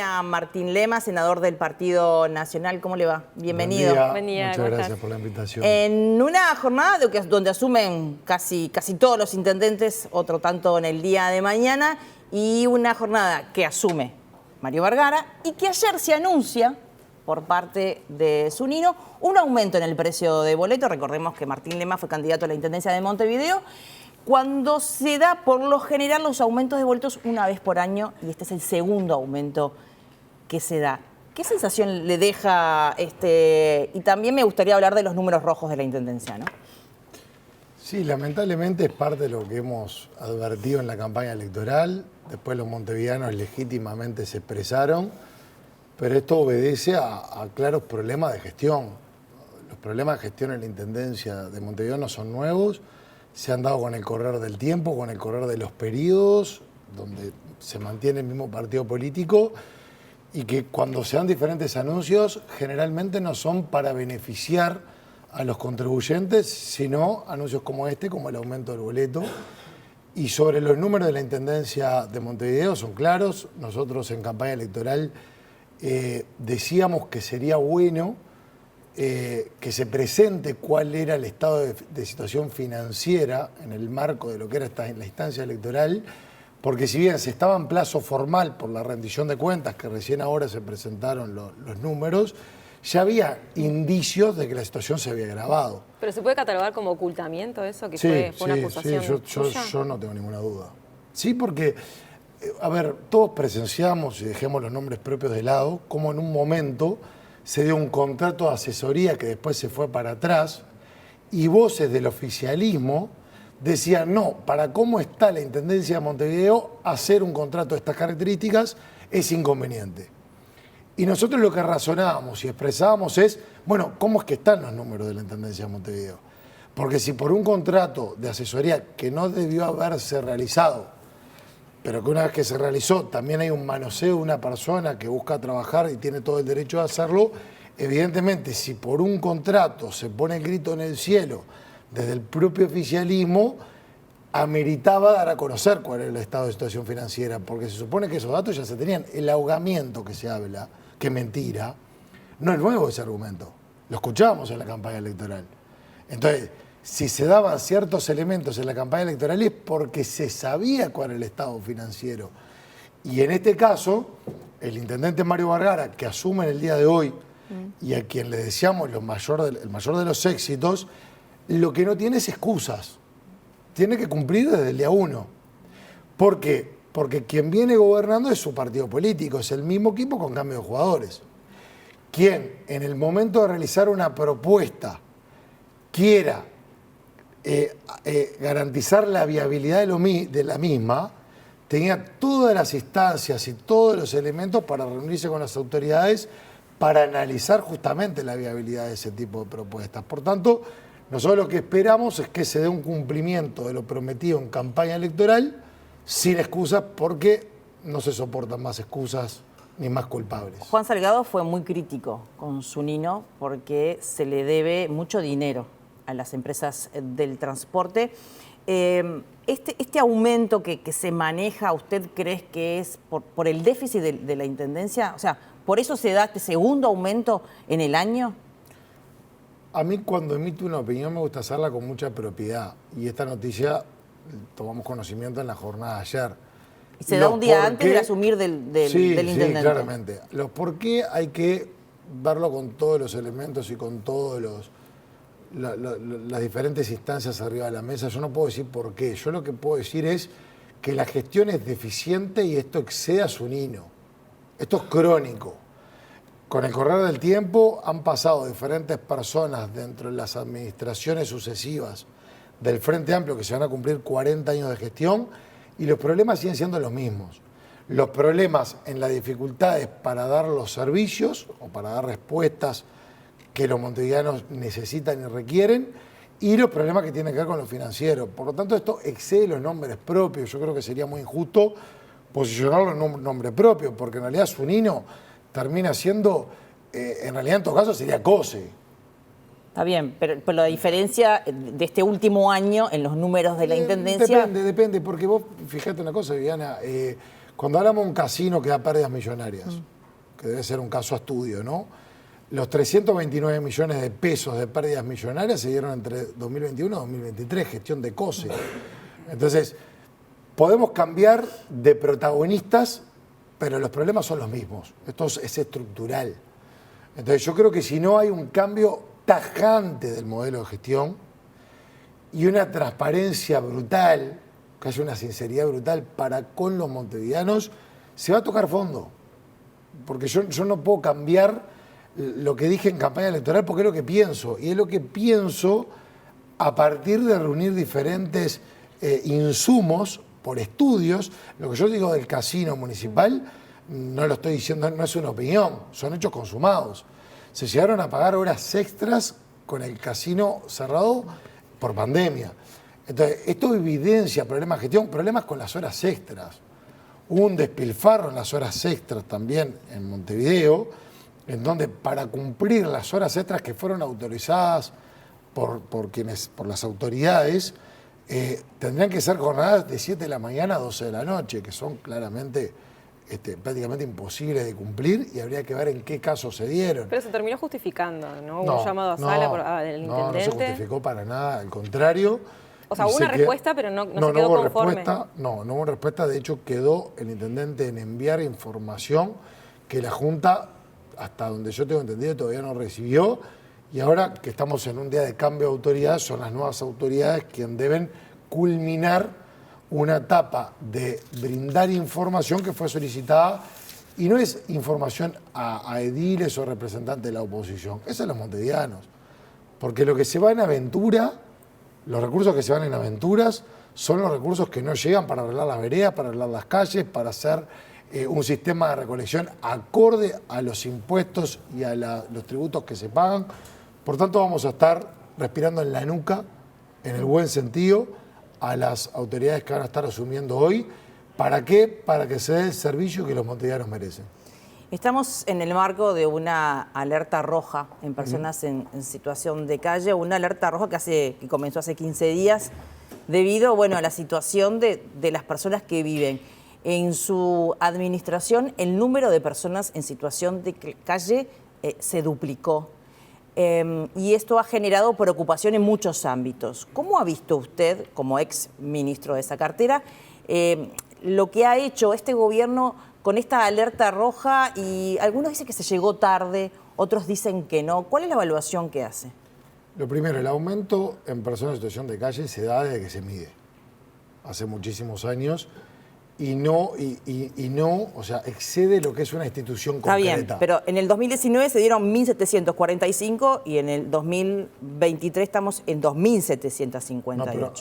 A Martín Lema, senador del Partido Nacional. ¿Cómo le va? Bienvenido. Buen día. Muchas gracias por la invitación. En una jornada donde asumen casi todos los intendentes, otro tanto en el día de mañana, y una jornada que asume Mario Vergara y que ayer se anuncia por parte de Zunino un aumento en el precio de boleto. Recordemos que Martín Lema fue candidato a la Intendencia de Montevideo. Cuando se da, por lo general, los aumentos de boletos una vez por año, y este es el segundo aumento que se da. ¿Qué sensación le deja Y también me gustaría hablar de los números rojos de la Intendencia, ¿no? Sí, lamentablemente es parte de lo que hemos advertido en la campaña electoral. Después los montevideanos legítimamente se expresaron, pero esto obedece a claros problemas de gestión. Los problemas de gestión en la Intendencia de Montevideo no son nuevos. Se han dado con el correr del tiempo, con el correr de los periodos, donde se mantiene el mismo partido político, y que cuando se dan diferentes anuncios, generalmente no son para beneficiar a los contribuyentes, sino anuncios como este, como el aumento del boleto. Y sobre los números de la Intendencia de Montevideo son claros. Nosotros en campaña electoral decíamos que sería bueno que se presente cuál era el estado de situación financiera en el marco de lo que era la instancia electoral, porque si bien se estaba en plazo formal por la rendición de cuentas, que recién ahora se presentaron los números, ya había indicios de que la situación se había agravado. ¿Pero se puede catalogar como ocultamiento eso, que fue una acusación? Sí, yo no tengo ninguna duda. Sí, porque, a ver, todos presenciamos, y dejemos los nombres propios de lado, como en un momento se dio un contrato de asesoría que después se fue para atrás, y voces del oficialismo decían, no, para cómo está la Intendencia de Montevideo, hacer un contrato de estas características es inconveniente. Y nosotros lo que razonábamos y expresábamos es, bueno, ¿cómo es que están los números de la Intendencia de Montevideo? Porque si por un contrato de asesoría que no debió haberse realizado, pero que una vez que se realizó también hay un manoseo de una persona que busca trabajar y tiene todo el derecho de hacerlo, evidentemente si por un contrato se pone el grito en el cielo desde el propio oficialismo, ameritaba dar a conocer cuál era el estado de situación financiera, porque se supone que esos datos ya se tenían. El ahogamiento que se habla, que es mentira, no es nuevo ese argumento, lo escuchábamos en la campaña electoral. Entonces, si se daban ciertos elementos en la campaña electoral es porque se sabía cuál era el estado financiero. Y en este caso, el intendente Mario Vergara, que asume en el día de hoy y a quien le deseamos el mayor de los éxitos, lo que no tiene es excusas. Tiene que cumplir desde el día 1. ¿Por qué? Porque quien viene gobernando es su partido político, es el mismo equipo con cambio de jugadores. Quien en el momento de realizar una propuesta quiera garantizar la viabilidad de la misma, tenía todas las instancias y todos los elementos para reunirse con las autoridades para analizar justamente la viabilidad de ese tipo de propuestas. Por tanto, nosotros lo que esperamos es que se dé un cumplimiento de lo prometido en campaña electoral sin excusas, porque no se soportan más excusas ni más culpables. Juan Salgado fue muy crítico con Zunino porque se le debe mucho dinero a las empresas del transporte. Este aumento que se maneja, ¿usted cree que es por el déficit de la Intendencia? O sea, ¿por eso se da este segundo aumento en el año? A mí cuando emito una opinión me gusta hacerla con mucha propiedad. Y esta noticia tomamos conocimiento en la jornada de ayer. Y se da un día antes de asumir del intendente. Sí, claramente. Los por qué hay que verlo con todos los elementos y con todos las diferentes instancias arriba de la mesa. Yo no puedo decir por qué. Yo lo que puedo decir es que la gestión es deficiente y esto excede a Zunino. Esto es crónico. Con el correr del tiempo han pasado diferentes personas dentro de las administraciones sucesivas del Frente Amplio, que se van a cumplir 40 años de gestión, y los problemas siguen siendo los mismos. Los problemas en las dificultades para dar los servicios o para dar respuestas que los montevideanos necesitan y requieren, y los problemas que tienen que ver con lo financiero. Por lo tanto, esto excede los nombres propios. Yo creo que sería muy injusto posicionarlo en un nombre propio, porque en realidad Zunino termina siendo, en realidad en todo caso sería COSE. Está bien, pero la diferencia de este último año en los números de la Intendencia... Depende, porque vos, fíjate una cosa, Viviana, Cuando hablamos de un casino que da pérdidas millonarias, que debe ser un caso a estudio, ¿no? Los 329 millones de pesos de pérdidas millonarias se dieron entre 2021 y 2023, gestión de COSE. Entonces, podemos cambiar de protagonistas, pero los problemas son los mismos. Esto es estructural. Entonces, yo creo que si no hay un cambio tajante del modelo de gestión y una transparencia brutal, que haya una sinceridad brutal para con los montevideanos, se va a tocar fondo. Porque yo no puedo cambiar lo que dije en campaña electoral porque es lo que pienso. Y es lo que pienso a partir de reunir diferentes insumos por estudios. Lo que yo digo del casino municipal, no lo estoy diciendo, no es una opinión, son hechos consumados. Se llegaron a pagar horas extras con el casino cerrado por pandemia. Entonces, esto evidencia problemas de gestión, problemas con las horas extras. Hubo un despilfarro en las horas extras también en Montevideo, en donde para cumplir las horas extras que fueron autorizadas por las autoridades, tendrían que ser jornadas de 7 de la mañana a 12 de la noche, que son claramente prácticamente imposibles de cumplir y habría que ver en qué casos se dieron. Pero se terminó justificando, ¿no? Hubo un llamado a sala del intendente. No se justificó para nada, al contrario. O sea, hubo una respuesta, pero no se quedó conforme. No hubo respuesta. De hecho, quedó el intendente en enviar información que la Junta, hasta donde yo tengo entendido, todavía no recibió. Y ahora que estamos en un día de cambio de autoridad, son las nuevas autoridades quienes deben culminar una etapa de brindar información que fue solicitada. Y no es información a ediles o representantes de la oposición, es a los montevideanos. Porque lo que se va en aventura, los recursos que se van en aventuras, son los recursos que no llegan para arreglar las veredas, para arreglar las calles, para hacer un sistema de recolección acorde a los impuestos y a los tributos que se pagan. Por tanto, vamos a estar respirando en la nuca, en el buen sentido, a las autoridades que van a estar asumiendo hoy. ¿Para qué? Para que se dé el servicio que los montevideanos merecen. Estamos en el marco de una alerta roja en personas en situación de calle, una alerta roja que comenzó hace 15 días debido, a la situación de las personas que viven. En su administración, el número de personas en situación de calle se duplicó. Y esto ha generado preocupación en muchos ámbitos. ¿Cómo ha visto usted, como ex ministro de esa cartera, lo que ha hecho este gobierno con esta alerta roja? Y algunos dicen que se llegó tarde, otros dicen que no. ¿Cuál es la evaluación que hace? Lo primero, el aumento en personas en situación de calle se da desde que se mide. Hace muchísimos años. Y no, o sea, excede lo que es una institución concreta. Está bien, pero en el 2019 se dieron 1.745 y en el 2023 estamos en 2.758. No, pero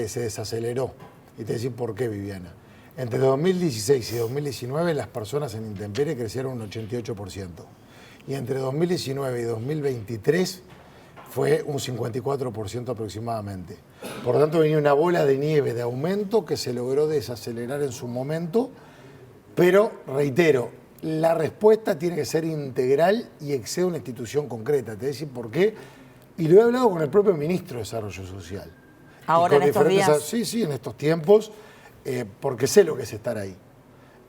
se desaceleró. Y te decís por qué, Viviana. Entre 2016 y 2019 las personas en intemperie crecieron un 88%. Y entre 2019 y 2023 fue un 54% aproximadamente. Por lo tanto, venía una bola de nieve de aumento que se logró desacelerar en su momento, pero, reitero, la respuesta tiene que ser integral y excede una institución concreta. Te voy a decir por qué, y lo he hablado con el propio ministro de Desarrollo Social. Ahora, en estos días. Sí, en estos tiempos, porque sé lo que es estar ahí.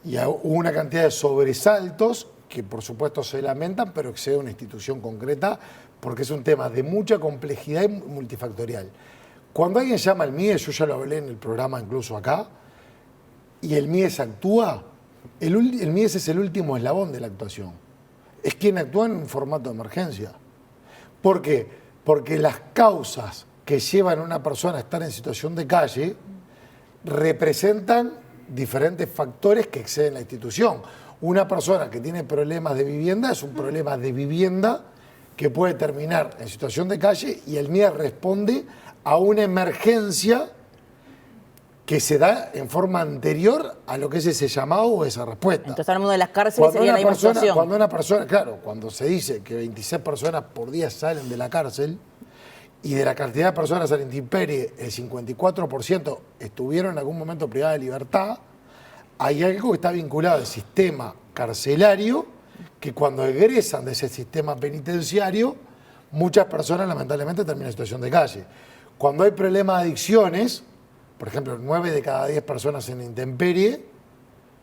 Y hubo una cantidad de sobresaltos que, por supuesto, se lamentan, pero excede una institución concreta, porque es un tema de mucha complejidad y multifactorial. Cuando alguien llama al MIES, yo ya lo hablé en el programa incluso acá, y el MIES actúa, el MIES es el último eslabón de la actuación. Es quien actúa en un formato de emergencia. ¿Por qué? Porque las causas que llevan a una persona a estar en situación de calle representan diferentes factores que exceden la institución. Una persona que tiene problemas de vivienda es un problema de vivienda que puede terminar en situación de calle y el MIES responde a una emergencia que se da en forma anterior a lo que es ese llamado o esa respuesta. Entonces hablamos de las cárceles, sería la misma situación. Cuando una persona, claro, cuando se dice que 26 personas por día salen de la cárcel y de la cantidad de personas al intemperie, el 54% estuvieron en algún momento privadas de libertad, hay algo que está vinculado al sistema carcelario, que cuando egresan de ese sistema penitenciario, muchas personas lamentablemente terminan en situación de calle. Cuando hay problemas de adicciones, por ejemplo, 9 de cada 10 personas en intemperie,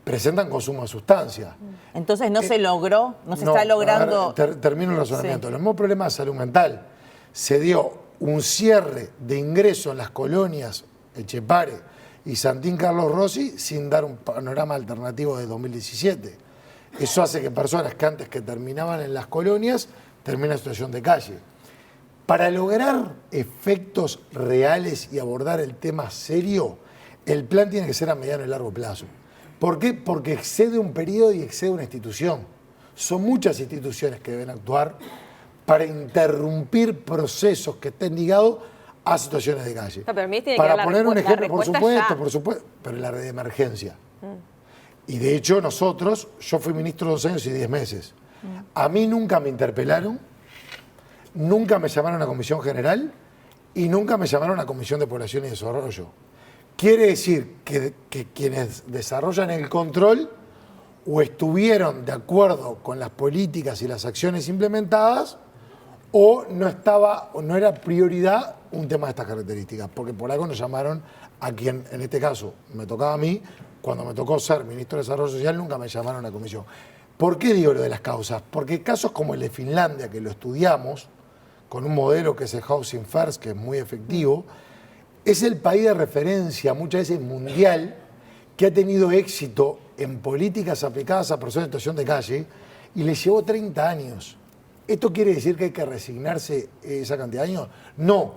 presentan consumo de sustancias. Entonces no se logró, no se No, está logrando... a ver, termino el razonamiento. Sí. Los mismos problemas de salud mental. Se dio un cierre de ingreso en las colonias Etxepare y Santín Carlos Rossi sin dar un panorama alternativo de 2017. Eso hace que personas que antes que terminaban en las colonias terminen en situación de calle. Para lograr efectos reales y abordar el tema serio, el plan tiene que ser a mediano y largo plazo. ¿Por qué? Porque excede un periodo y excede una institución. Son muchas instituciones que deben actuar para interrumpir procesos que estén ligados a situaciones de calle. No, pero a mí tiene que Para dar poner un ejemplo, por respuesta supuesto, pero la red de emergencia. Y de hecho nosotros, yo fui ministro 2 años y 10 meses. A mí nunca me interpelaron, nunca me llamaron a Comisión General y nunca me llamaron a Comisión de Población y Desarrollo. Quiere decir que quienes desarrollan el control o estuvieron de acuerdo con las políticas y las acciones implementadas o no era prioridad un tema de estas características, porque por algo nos llamaron a quien, en este caso, me tocaba a mí, cuando me tocó ser ministro de Desarrollo Social, nunca me llamaron a la comisión. ¿Por qué digo lo de las causas? Porque casos como el de Finlandia, que lo estudiamos, con un modelo que es el Housing First, que es muy efectivo, es el país de referencia, muchas veces mundial, que ha tenido éxito en políticas aplicadas a personas en situación de calle y le llevó 30 años. ¿Esto quiere decir que hay que resignarse esa cantidad de años? No,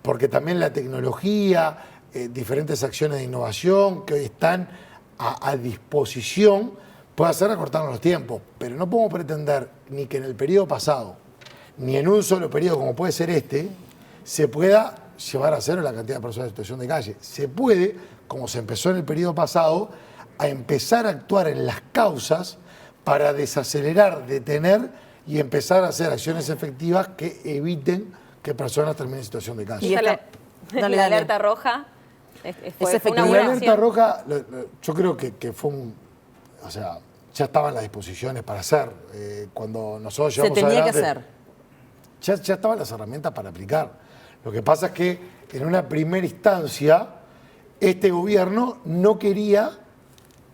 porque también la tecnología, diferentes acciones de innovación que hoy están a disposición puede hacer acortarnos los tiempos, pero no podemos pretender ni que en el periodo pasado, ni en un solo periodo como puede ser este, se pueda llevar a cero la cantidad de personas en situación de calle. Se puede, como se empezó en el periodo pasado, a empezar a actuar en las causas para desacelerar, detener y empezar a hacer acciones efectivas que eviten que personas terminen en situación de calle. Y esta- dale, la dale. alerta roja fue efectivo. una La buena alerta acción. roja, yo creo que fue o sea, ya estaban las disposiciones para hacer. Cuando nosotros Se llevamos tenía que adelante, hacer. ya estaban las herramientas para aplicar. Lo que pasa es que en una primera instancia, este gobierno no quería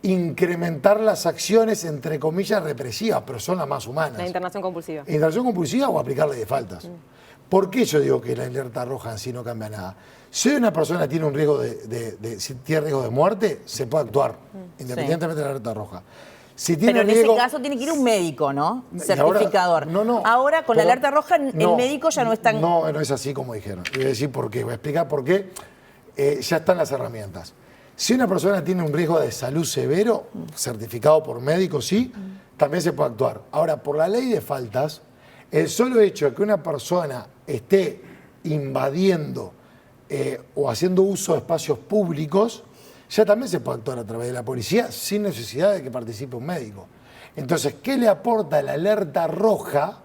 incrementar las acciones, entre comillas, represivas, pero son las más humanas. La internación compulsiva. Internación compulsiva o aplicar ley de faltas. ¿Por qué yo digo que la alerta roja en sí no cambia nada? Si una persona tiene un riesgo si tiene riesgo de muerte, se puede actuar, independientemente de la alerta roja. Si tiene Pero en riesgo, ese caso tiene que ir un médico, ¿no? y ahora- Certificador. no, Ahora con la pero- alerta roja el médico ya no es tan... No, no es así como dijeron. Y voy a decir por qué. Voy a explicar por qué. Ya están las herramientas. Si una persona tiene un riesgo de salud severo, certificado por médico, sí, también se puede actuar. Ahora, por la ley de faltas, el solo hecho de que una persona esté invadiendo o haciendo uso de espacios públicos, ya también se puede actuar a través de la policía sin necesidad de que participe un médico. Entonces, ¿qué le aporta la alerta roja?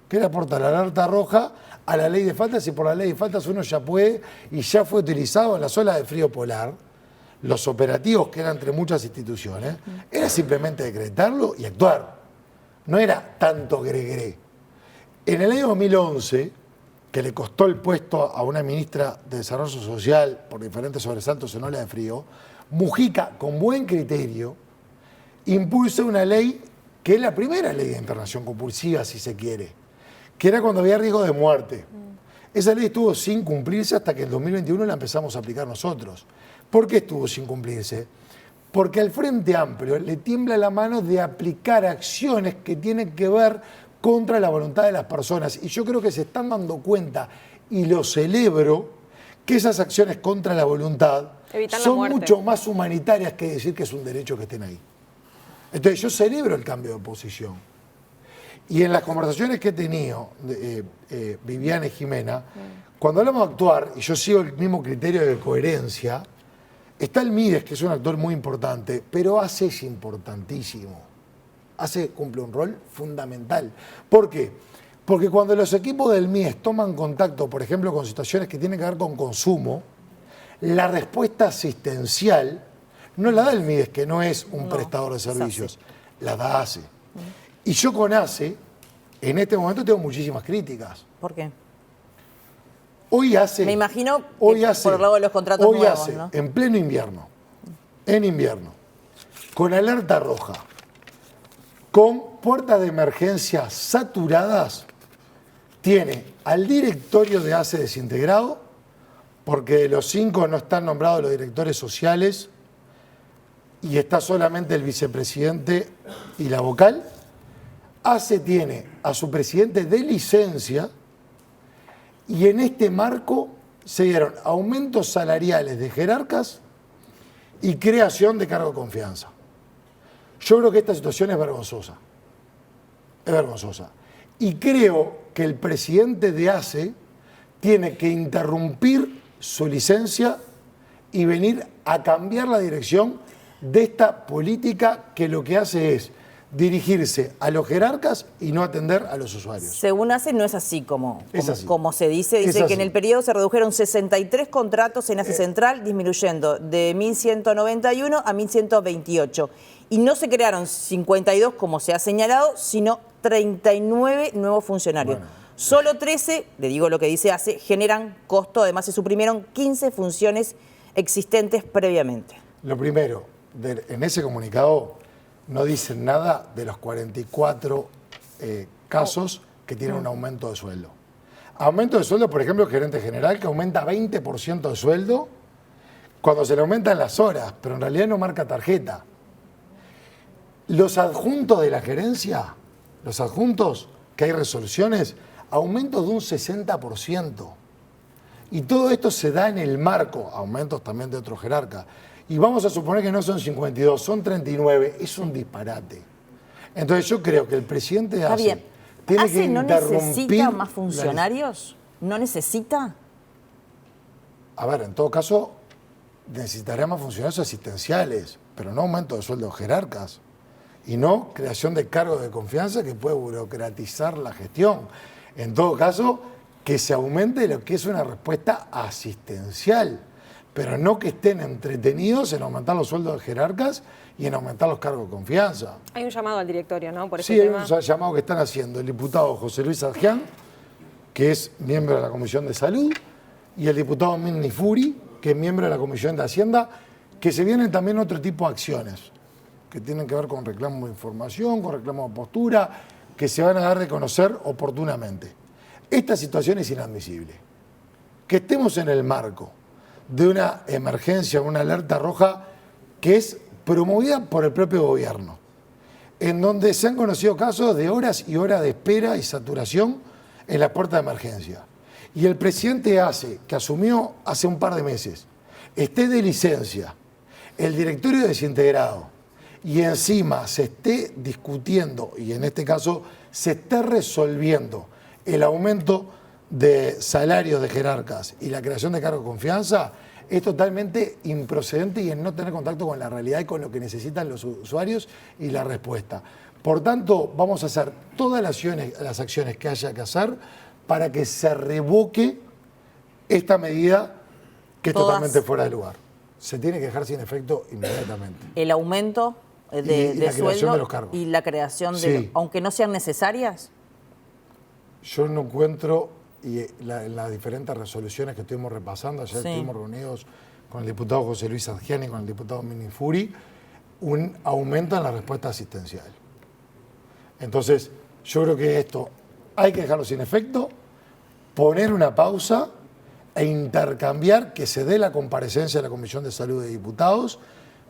¿Qué le aporta la alerta roja a la ley de faltas? Si por la ley de faltas uno ya puede y ya fue utilizado en las olas de frío polar, los operativos que eran entre muchas instituciones, era simplemente decretarlo y actuar. No era tanto gregré. En el año 2011, que le costó el puesto a una ministra de Desarrollo Social por diferentes sobresaltos en ola de frío, Mujica, con buen criterio, impulsa una ley que es la primera ley de internación compulsiva, si se quiere, que era cuando había riesgo de muerte. Esa ley estuvo sin cumplirse hasta que en 2021 la empezamos a aplicar nosotros. ¿Por qué estuvo sin cumplirse? Porque al Frente Amplio le tiembla la mano de aplicar acciones que tienen que ver contra la voluntad de las personas. Y yo creo que se están dando cuenta, y lo celebro, que esas acciones contra la voluntad Evitan la son muerte. mucho más humanitarias que decir que es un derecho que estén ahí. Entonces yo celebro el cambio de posición. Y en las conversaciones que he tenido, Viviana y Jimena, cuando hablamos de actuar, y yo sigo el mismo criterio de coherencia, está el Mides, que es un actor muy importante, pero ACE es importantísimo. ACE cumple un rol fundamental. ¿Por qué? Porque cuando los equipos del Mides toman contacto, por ejemplo, con situaciones que tienen que ver con consumo, la respuesta asistencial no la da el Mides, que no es un prestador de servicios, la da ACE. Y yo con ACE, en este momento tengo muchísimas críticas. ¿Por qué? Hoy ACE... Me imagino que hoy ACE, por el lado de los contratos hoy nuevos, ACE, ¿no? en pleno invierno, con alerta roja, con puertas de emergencia saturadas, tiene al directorio de ACE desintegrado, porque de los 5 no están nombrados los directores sociales y está solamente el vicepresidente y la vocal. ACE tiene a su presidente de licencia y en este marco se dieron aumentos salariales de jerarcas y creación de cargo de confianza. Yo creo que esta situación es vergonzosa. Es vergonzosa. Y creo que el presidente de ACE tiene que interrumpir su licencia y venir a cambiar la dirección de esta política que lo que hace es dirigirse a los jerarcas y no atender a los usuarios. Según ACE no es así como se dice. Es Dice así. que en el periodo se redujeron 63 contratos en ACE Central, disminuyendo de 1.191 a 1.128. Y no se crearon 52, como se ha señalado, sino 39 nuevos funcionarios. Bueno. Solo 13, le digo lo que dice ACE, generan costo. Además se suprimieron 15 funciones existentes previamente. Lo primero, en ese comunicado no dicen nada de los 44 casos que tienen un aumento de sueldo. Aumento de sueldo, por ejemplo, el gerente general que aumenta 20% de sueldo cuando se le aumentan las horas, pero en realidad no marca tarjeta. Los adjuntos de la gerencia, los adjuntos, que hay resoluciones, aumentos de un 60%. Y todo esto se da en el marco, aumentos también de otros jerarcas. Y vamos a suponer que no son 52, son 39. Es un disparate. Entonces yo creo que el presidente de ACE tiene que ¿no interrumpir... necesita más funcionarios? ¿No necesita? A ver, en todo caso, necesitará más funcionarios asistenciales, pero no aumento de sueldos jerarcas. Y no creación de cargos de confianza que puede burocratizar la gestión. En todo caso, que se aumente lo que es una respuesta asistencial, pero no que estén entretenidos en aumentar los sueldos de jerarcas y en aumentar los cargos de confianza. Hay un llamado al directorio, ¿no? Por ese Sí, hay tema. un llamado que están haciendo el diputado José Luis Adjian, que es miembro de la Comisión de Salud, y el diputado Milni Furi, que es miembro de la Comisión de Hacienda, que se vienen también otro tipo de acciones que tienen que ver con reclamo de información, con reclamo de postura, que se van a dar de conocer oportunamente. Esta situación es inadmisible. Que estemos en el marco de una emergencia, una alerta roja que es promovida por el propio gobierno, en donde se han conocido casos de horas y horas de espera y saturación en la puerta de emergencia. Y el presidente ACE, que asumió hace un par de meses, esté de licencia, el directorio desintegrado, y encima se esté discutiendo, y en este caso se esté resolviendo el aumento de salarios de jerarcas y la creación de cargos de confianza, es totalmente improcedente y en no tener contacto con la realidad y con lo que necesitan los usuarios y la respuesta. Por tanto, vamos a hacer todas las acciones que haya que hacer para que se revoque esta medida que es totalmente fuera de lugar. Se tiene que dejar sin efecto inmediatamente. El aumento de la creación sueldo de los cargos. y la creación de... Sí. Aunque no sean necesarias. Yo no encuentro, y en las diferentes resoluciones que estuvimos repasando, ayer estuvimos reunidos con el diputado José Luis Adjian y con el diputado Milni Furi, un aumento en la respuesta asistencial. Entonces, yo creo que esto hay que dejarlo sin efecto, poner una pausa e intercambiar que se dé la comparecencia de la Comisión de Salud de Diputados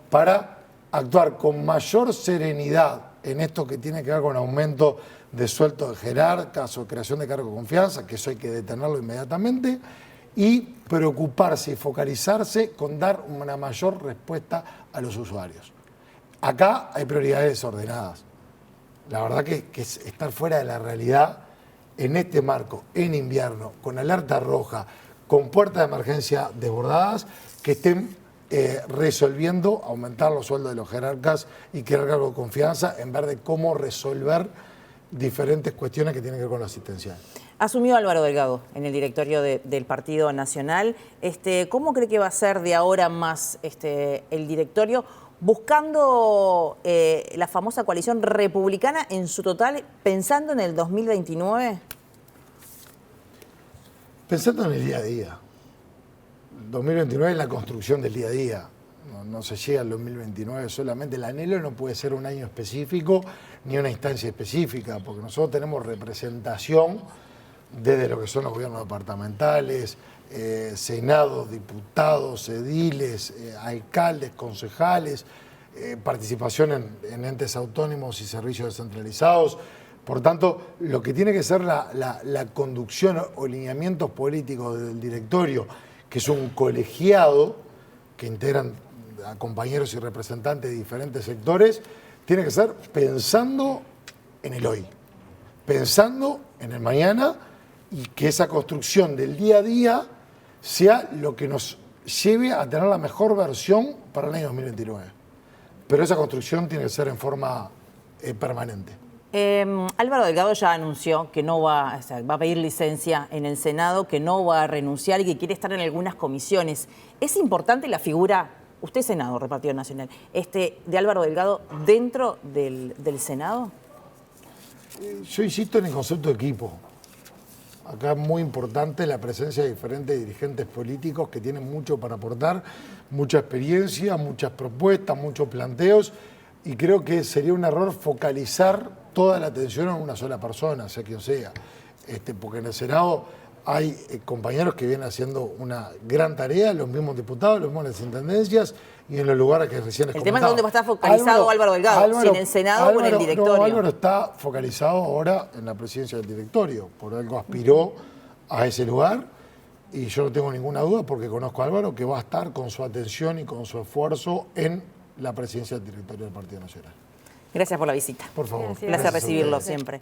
para actuar con mayor serenidad en esto que tiene que ver con aumento de sueldos de jerarcas o creación de cargos de confianza, que eso hay que detenerlo inmediatamente, y preocuparse y focalizarse con dar una mayor respuesta a los usuarios. Acá hay prioridades desordenadas. La verdad que es estar fuera de la realidad en este marco, en invierno, con alerta roja, con puertas de emergencia desbordadas, que estén resolviendo aumentar los sueldos de los jerarcas y crear cargo de confianza en vez de cómo resolver diferentes cuestiones que tienen que ver con lo asistencial. Asumió Álvaro Delgado en el directorio del Partido Nacional. ¿Cómo cree que va a ser de ahora más el directorio, buscando la famosa coalición republicana en su total, pensando en el 2029? Pensando en el día a día. 2029 es la construcción del día a día. no se llega al 2029 solamente. El anhelo no puede ser un año específico ni una instancia específica, porque nosotros tenemos representación desde lo que son los gobiernos departamentales, senados, diputados, ediles, alcaldes, concejales, participación en entes autónomos y servicios descentralizados. Por tanto, lo que tiene que ser la conducción o lineamientos políticos del directorio, que es un colegiado que integran a compañeros y representantes de diferentes sectores, tiene que ser pensando en el hoy, pensando en el mañana, y que esa construcción del día a día sea lo que nos lleve a tener la mejor versión para el año 2029. Pero esa construcción tiene que ser en forma permanente. Álvaro Delgado ya anunció que no va, o sea, va a pedir licencia en el Senado, que no va a renunciar y que quiere estar en algunas comisiones. ¿Es importante la figura, usted es senador del Partido Nacional, de Álvaro Delgado dentro del Senado? Yo insisto en el concepto de equipo. Acá es muy importante la presencia de diferentes dirigentes políticos que tienen mucho para aportar, mucha experiencia, muchas propuestas, muchos planteos, y creo que sería un error focalizar toda la atención en una sola persona, sea quien sea, porque en el Senado hay compañeros que vienen haciendo una gran tarea, los mismos diputados, los mismos en las intendencias y en los lugares que recién les El comentaba. tema es dónde va a estar focalizado Álvaro Delgado, si en el Senado o en el directorio. No, Álvaro está focalizado ahora en la presidencia del directorio, por algo aspiró a ese lugar, y yo no tengo ninguna duda, porque conozco a Álvaro, que va a estar con su atención y con su esfuerzo en la presidencia del directorio del Partido Nacional. Gracias por la visita. Por favor. Gracias. Un placer Gracias a recibirlo ustedes. siempre.